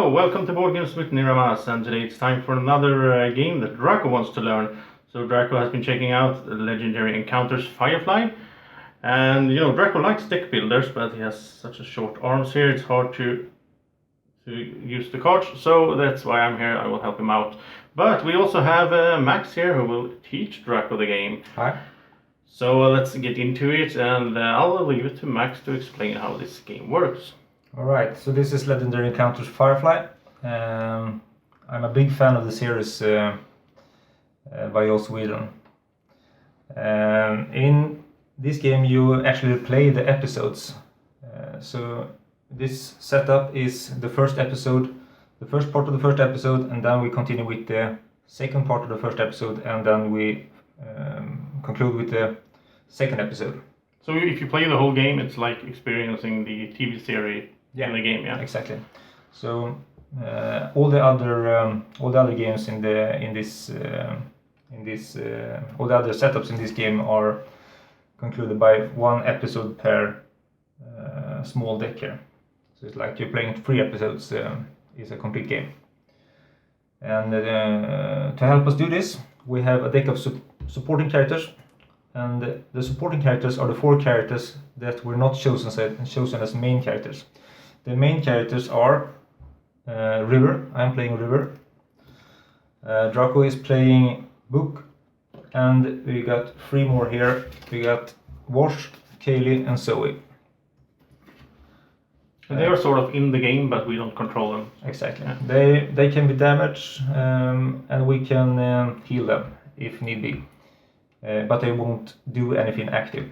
Hello, welcome to Boardgames with Niramas, and today it's time for another game that Drako wants to learn. So Drako has been checking out the legendary encounters Firefly, and Drako likes deck builders, but he has such a short arms here, it's hard to use the cards, so that's why I'm here. I will help him out. But we also have Max here who will teach Drako the game. Hi. So let's get into it, and I'll leave it to Max to explain how this game works. Alright, so this is Legendary Encounters Firefly. I'm a big fan of the series by Joss Whedon. In this game you actually play the episodes. So this setup is the first episode, the first part of the first episode, and then we continue with the second part of the first episode, and then we conclude with the second episode. So if you play the whole game, it's like experiencing the TV series in the game, yeah. Exactly. So all the other games all the other setups in this game are concluded by one episode per small deck here. So it's like you're playing 3 episodes is a complete game. And to help us do this, we have a deck of supporting characters. And the supporting characters are the 4 characters that were not chosen as main characters. The main characters are River. I'm playing River. Drako is playing Book. And we got 3 more here. We got Wash, Kaylee, and Zoe. And they are sort of in the game, but we don't control them. Exactly. They can be damaged, and we can heal them if need be. But they won't do anything active.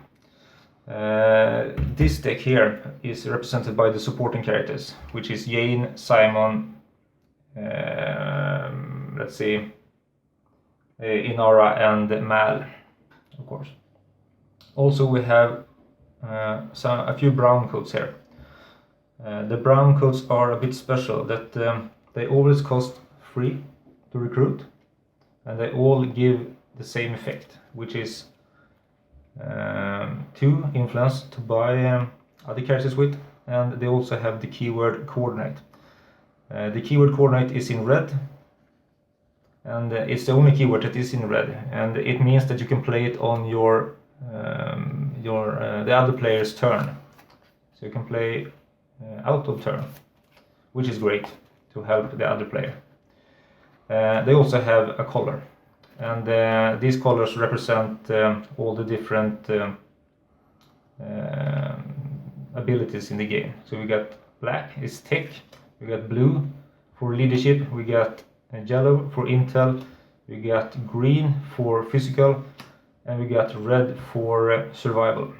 This deck here is represented by the supporting characters, which is Jane, Simon, let's see, Inara and Mal, of course. Also we have a few brown codes here. The brown codes are a bit special, that they always cost 3 to recruit, and they all give the same effect, which is 2 influence to buy other characters with, and they also have the keyword coordinate. The keyword coordinate is in red, and it's the only keyword that is in red, and it means that you can play it on the other player's turn. So you can play out of turn, which is great to help the other player. They also have a color. And these colors represent all the different abilities in the game. So we got black is tech, we got blue for leadership, we got yellow for intel, we got green for physical, and we got red for survival.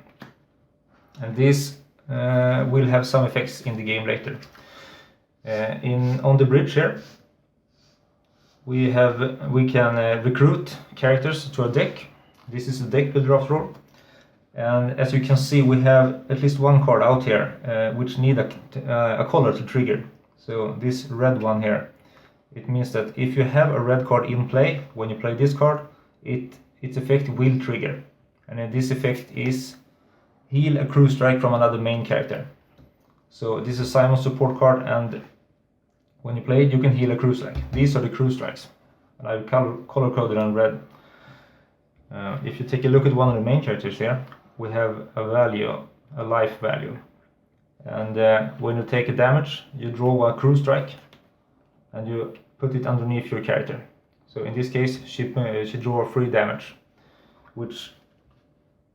And this will have some effects in the game later. On the bridge here, we can recruit characters to a deck. This is a deck builder after all. And as you can see, we have at least one card out here which need a color to trigger. So this red one here, it means that if you have a red card in play, when you play this card, its effect will trigger. And this effect is heal a crew strike from another main character. So this is Simon's support card, and when you play it, you can heal a crew strike. These are the crew strikes, and I've color-coded in red. If you take a look at one of the main characters here, we have a value, a life value. And when you take a damage, you draw a crew strike, and you put it underneath your character. So in this case, she draws 3 damage, which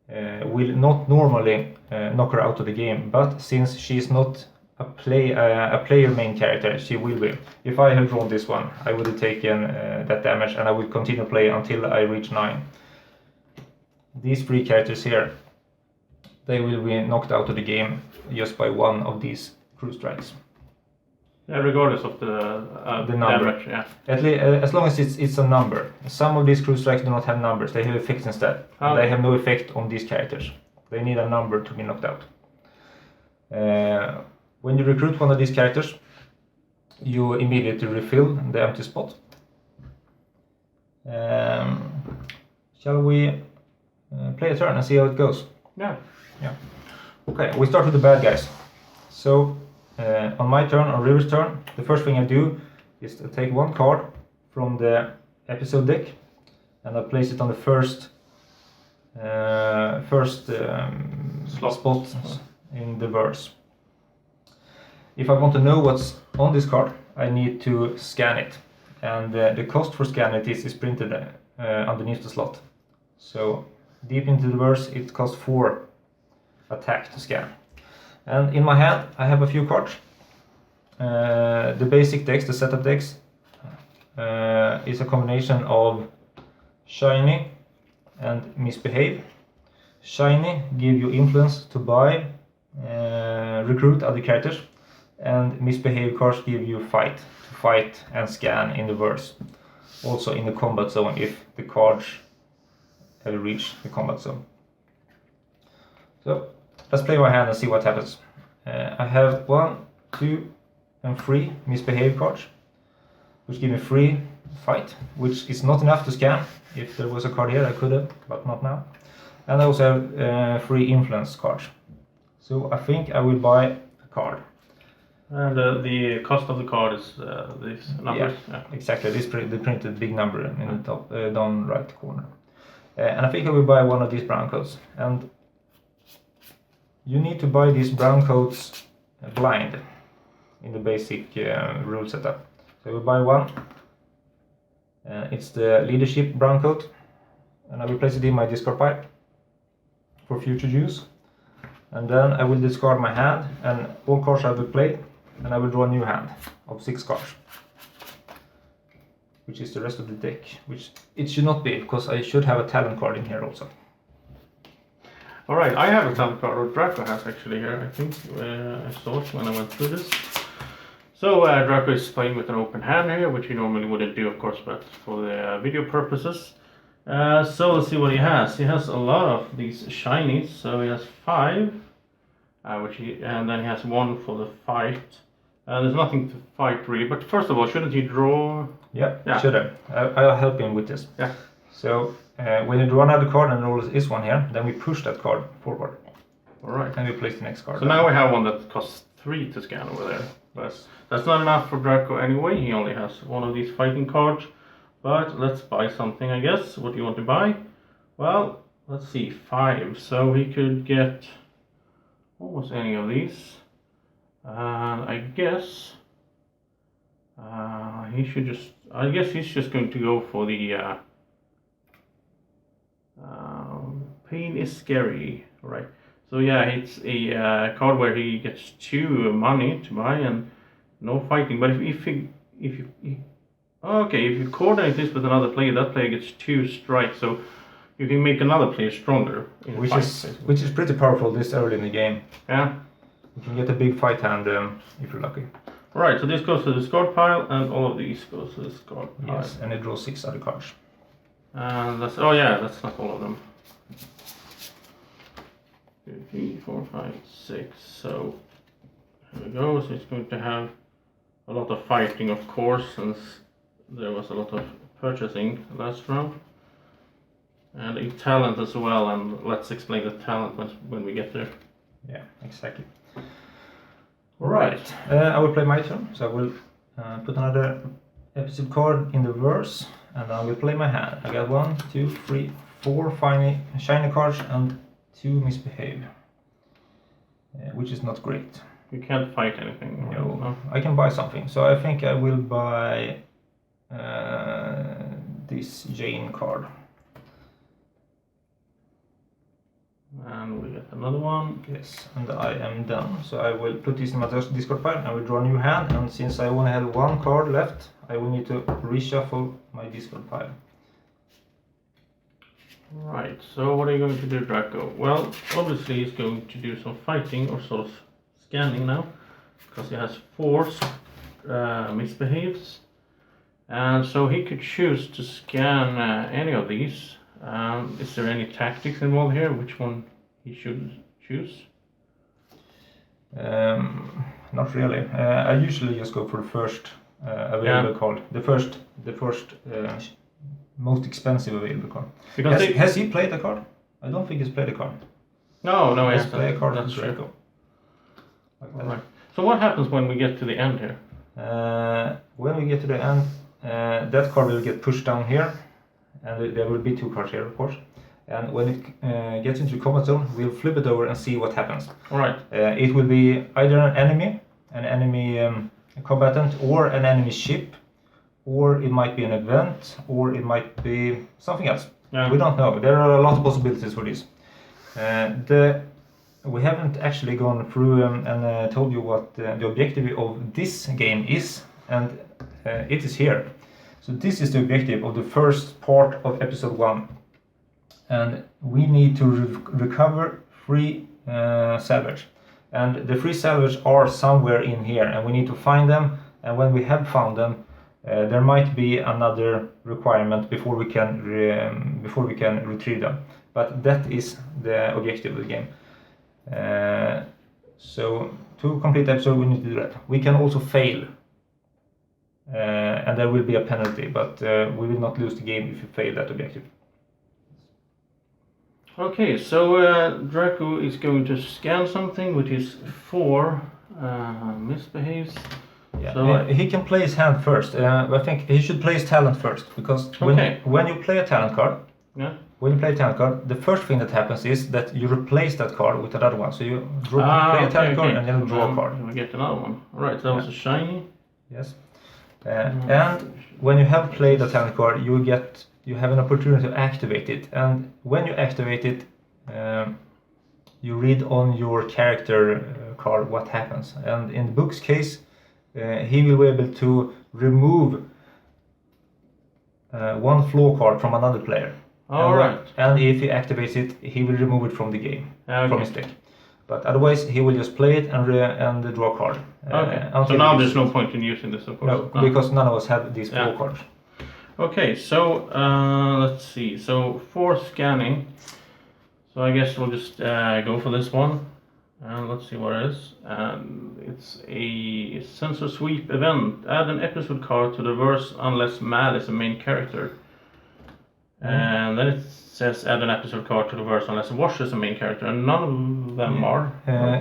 will not normally knock her out of the game, but since she's not a player main character, she will be. If I had drawn this one, I would have taken that damage, and I would continue to play until I reach 9. These 3 characters here, they will be knocked out of the game just by one of these crew strikes. Yeah, regardless of the number. Damage, yeah. As long as it's a number. Some of these crew strikes do not have numbers; they have effects instead. Oh. They have no effect on these characters. They need a number to be knocked out. When you recruit one of these characters, you immediately refill the empty spot. Shall we play a turn and see how it goes? Yeah. Okay, we start with the bad guys. So on my turn, on River's turn, the first thing I do is to take one card from the episode deck and I place it on the first spot in the verse. If I want to know what's on this card, I need to scan it, and the cost for scanning it is printed underneath the slot. So deep into the verse, it costs 4 attack to scan. And in my hand, I have a few cards. The basic decks, the setup decks, is a combination of Shiny and Misbehave. Shiny give you influence to buy, recruit other characters, and Misbehave cards give you fight, to fight and scan in the verse. Also in the combat zone if the cards ever reach the combat zone. So let's play my hand and see what happens. I have 1, 2, and 3 Misbehave cards, which give me 3 fight, which is not enough to scan. If there was a card here I could have, but not now. And I also have 3 influence cards. So I think I will buy a card. And the cost of the card is these numbers? Yeah, exactly. This the printed big number in the top down right corner. And I think I will buy one of these brown coats. And you need to buy these brown coats blind in the basic rule setup. So I will buy one. It's the leadership brown coat, and I will place it in my discard pile for future use. And then I will discard my hand and all cards I will play, and I will draw a new hand of 6 cards, which is the rest of the deck, which it should not be, because I should have a talent card in here also. Alright, I have a talent card, or Drako has actually here, I think. I saw it when I went through this. So Drako is playing with an open hand here, which he normally wouldn't do, of course, but for the video purposes. So let's see what he has. He has a lot of these shinies, so he has 5, and then he has 1 for the fight. There's nothing to fight really, but first of all, shouldn't he draw? Yeah. Should have. I'll help him with this. Yeah. So when you draw another card and there is one here, then we push that card forward. Alright. And we place the next card. So now we have one that costs 3 to scan over there. But that's not enough for Drako anyway. He only has one of these fighting cards. But let's buy something, I guess. What do you want to buy? Well, let's see, 5. So he could get almost any of these. And I guess he's just going to go for the Pain is Scary, right? So yeah, it's a card where he gets 2 money to buy and no fighting. But if you coordinate this with another player, that player gets 2 strikes. So you can make another player stronger. Which is pretty powerful this early in the game. Yeah. You can get a big fight hand if you're lucky. Alright, so this goes to the discard pile, and all of these goes to the discard pile. Yes, and it draws 6 other cards. And that's not all of them. 2, 3, 4, 5, 6. So here we go. So it's going to have a lot of fighting, of course, since there was a lot of purchasing last round. And a talent as well, and let's explain the talent when we get there. Yeah, exactly. Alright, I will play my turn, so I will put another episode card in the verse, and I will play my hand. I got 1, 2, 3, 4 shiny cards and 2 Misbehave, which is not great. You can't fight anything. Right? No, I can buy something, so I think I will buy this Jane card. And we get another one. Yes, and I am done. So I will put this in my discard pile. I will draw a new hand, and since I only have 1 card left, I will need to reshuffle my discard pile. Right, so what are you going to do, Drako? Well, obviously he's going to do some fighting or sort of scanning now, because he has 4 misbehaves. And so he could choose to scan any of these. Is there any tactics involved here? Which one he should choose? Not really. I usually just go for the first available card. The first most expensive available card. Because has he played a card? I don't think he's played a card. No, he hasn't played a card. That's true. Like Right. So what happens when we get to the end here? When we get to the end, that card will get pushed down here, and there will be 2 cards here, of course. And when it gets into combat zone, we'll flip it over and see what happens. All right. It will be either an enemy combatant, or an enemy ship, or it might be an event, or it might be something else. Yeah. We don't know. There are a lot of possibilities for this. We haven't actually gone through and told you what the objective of this game is, and it is here. So this is the objective of the first part of episode 1. And we need to recover 3 salvage. And the 3 salvage are somewhere in here, and we need to find them. And when we have found them, there might be another requirement before we can retrieve them. But that is the objective of the game. So to complete the episode, we need to do that. We can also fail, and there will be a penalty, but we will not lose the game if we fail that objective. Okay, so Drako is going to scan something, which is 4 misbehaves. Yeah, so he can play his hand first. I think he should play his talent first, because when you play a talent card, when you play a talent card, the first thing that happens is that you replace that card with another one. So you play a talent card and then you draw a card. We get another one. All right, so that was a shiny. Yes. And when you have played a talent card, you have an opportunity to activate it. And when you activate it, you read on your character card what happens. And in the book's case, he will be able to remove 1 flaw card from another player. Alright. And if he activates it, he will remove it from the game, from his deck. But otherwise, he will just play it and draw a card. Okay. So now there's no point in using this, of course. No, because none of us have these flaw cards. Okay, so let's see. So for scanning, so I guess we'll just go for this one. And let's see what it is. It's a sensor sweep event. Add an episode card to the verse unless Mal is a main character. And then it says add an episode card to the verse unless Wash is a main character, and none of them are.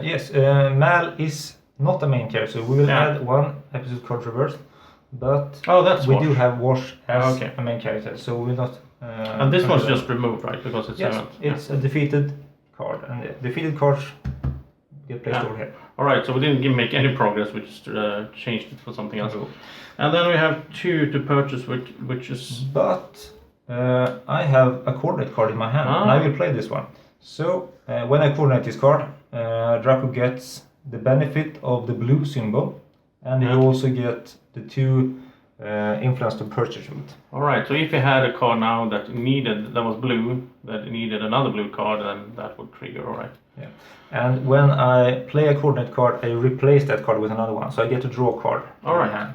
Yes, Mal is not a main character. We will add 1 episode card to the verse, but we do have Wash as a main character, so we will not. And this one's just removed, right? Because it's it's a defeated card, and the defeated cards get placed over here. Alright, so we didn't make any progress, we just changed it for something else. And then we have 2 to purchase, which is. But I have a coordinate card in my hand, and I will play this one. So when I coordinate this card, Drako gets the benefit of the blue symbol, and you also get the 2 influence to purchase with. Alright, so if you had a card now that was blue, that needed another blue card, then that would trigger, alright. Yeah. And when I play a coordinate card, I replace that card with another one, so I get to draw a card. Alright. Hand.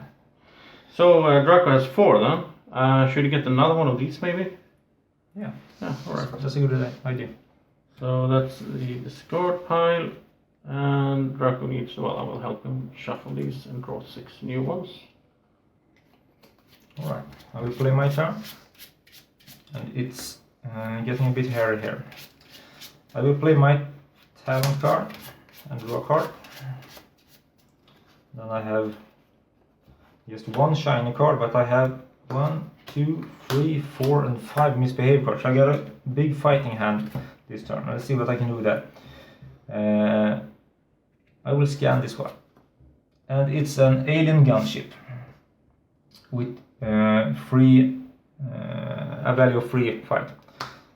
So Drako has 4 then. Should you get another one of these maybe? Yeah. Alright. That's a good idea. So that's the discard pile, and Drako needs, well, I will help him shuffle these and draw 6 new ones. Alright, I will play my turn, and it's getting a bit hairy here. I will play my talent card and draw a card. Then I have just 1 shiny card, but I have 1, 2, 3, 4, and 5 misbehaved cards. I got a big fighting hand this turn. Let's see what I can do with that. I will scan this one, and it's an alien gunship with a value of 3 fight.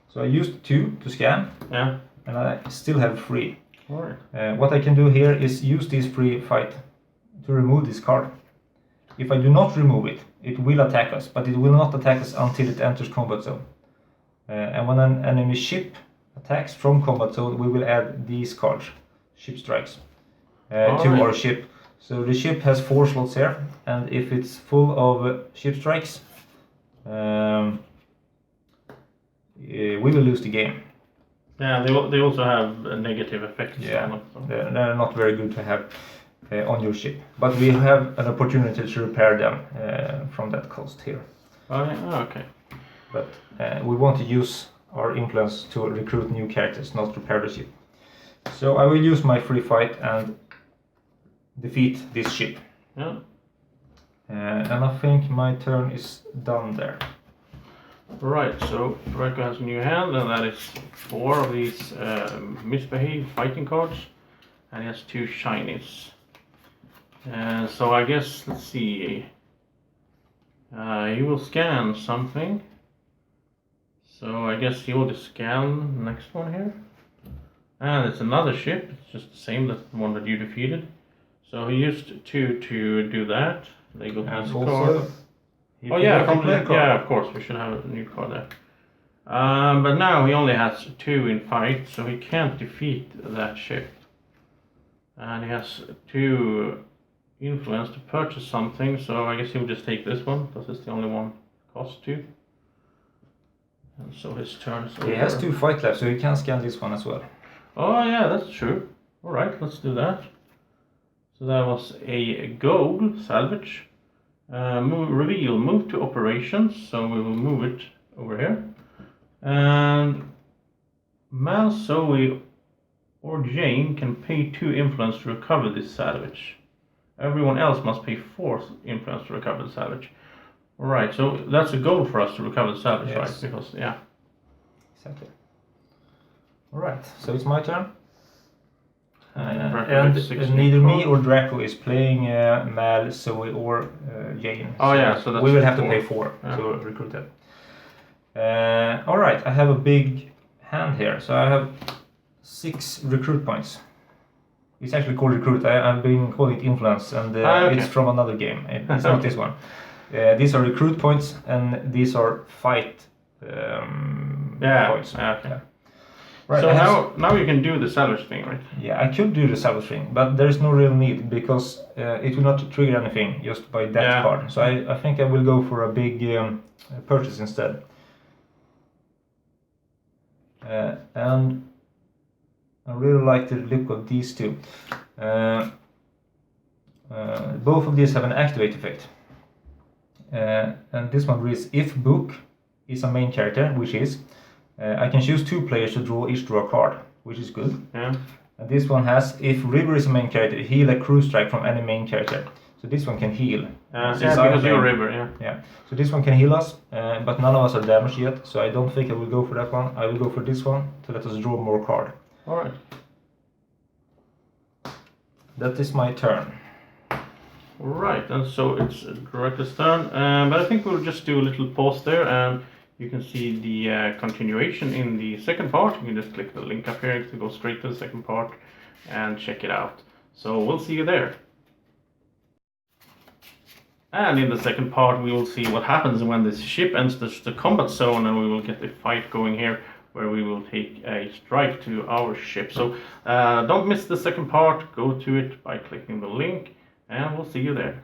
So I used 2 to scan, and I still have 3. Alright. What I can do here is use this 3 fight to remove this card. If I do not remove it, it will attack us, but it will not attack us until it enters combat zone. And when an enemy ship attacks from combat zone, we will add these cards, ship strikes, to our ship. So the ship has 4 slots here, and if it's full of ship strikes, we will lose the game. Yeah, they also have negative effects. Yeah, they're not very good to have on your ship, but we have an opportunity to repair them from that cost here. Okay. But we want to use our influence to recruit new characters, not repair the ship. So I will use my free fight and defeat this ship. Yeah. And I think my turn is done there. Right, so Drako has a new hand, and that is 4 of these misbehaved fighting cards, and he has 2 shinies. So I guess, let's see, he will scan something. So I guess he will just scan the next one here. And it's another ship, it's just the same as the one that you defeated. So he used 2 to do that. They go to the card. Oh yeah, yeah, of course, we should have a new card there. But now he only has 2 in fight, so he can't defeat that ship. And he has 2 influence to purchase something, so I guess he will just take this one, because it's the only one cost 2. And so his turn is over. He has 2 fight left, so he can scan this one as well. Oh yeah, that's true. Alright, let's do that. So that was a gold salvage. Reveal, move to operations, so we will move it over here. And Mal, Zoe, or Jane can pay 2 influence to recover this salvage. Everyone else must pay 4 influence to recover the salvage. Alright, so that's a goal for us to recover the salvage, yes. Right? Because, yeah. Exactly. Alright, so it's my turn. And neither me or Drako is playing Mal, Zoe, or Jane. Oh, so yeah, so that's we will have to pay 4 to recruit them. Alright, I have a big hand here, so I have 6 recruit points. It's actually called recruit. I've been calling it influence, and okay. It's from another game. It's not this one. These are recruit points, and these are fight points. Okay. Yeah. Right. So now you can do the salvage thing, right? Yeah, I could do the salvage thing, but there is no real need because it will not trigger anything just by that card. So I think I will go for a big purchase instead. And I really like the look of these 2. Both of these have an activate effect. And this one reads, if Book is a main character, which is, I can choose 2 players to each draw a card, which is good. Yeah. And this one has, if River is a main character, heal a crew strike from any main character. So this one can heal. Because you're River, yeah. Yeah. So this one can heal us, but none of us are damaged yet, so I don't think I will go for that one. I will go for this one to let us draw more card. Alright. That is my turn. Right, and so it's Drako's turn, but I think we'll just do a little pause there, and you can see the continuation in the second part. You can just click the link up here to go straight to the second part and check it out. So we'll see you there. And in the second part we will see what happens when this ship enters the combat zone, and we will get a fight going here where we will take a strike to our ship. So don't miss the second part, go to it by clicking the link, and we'll see you there.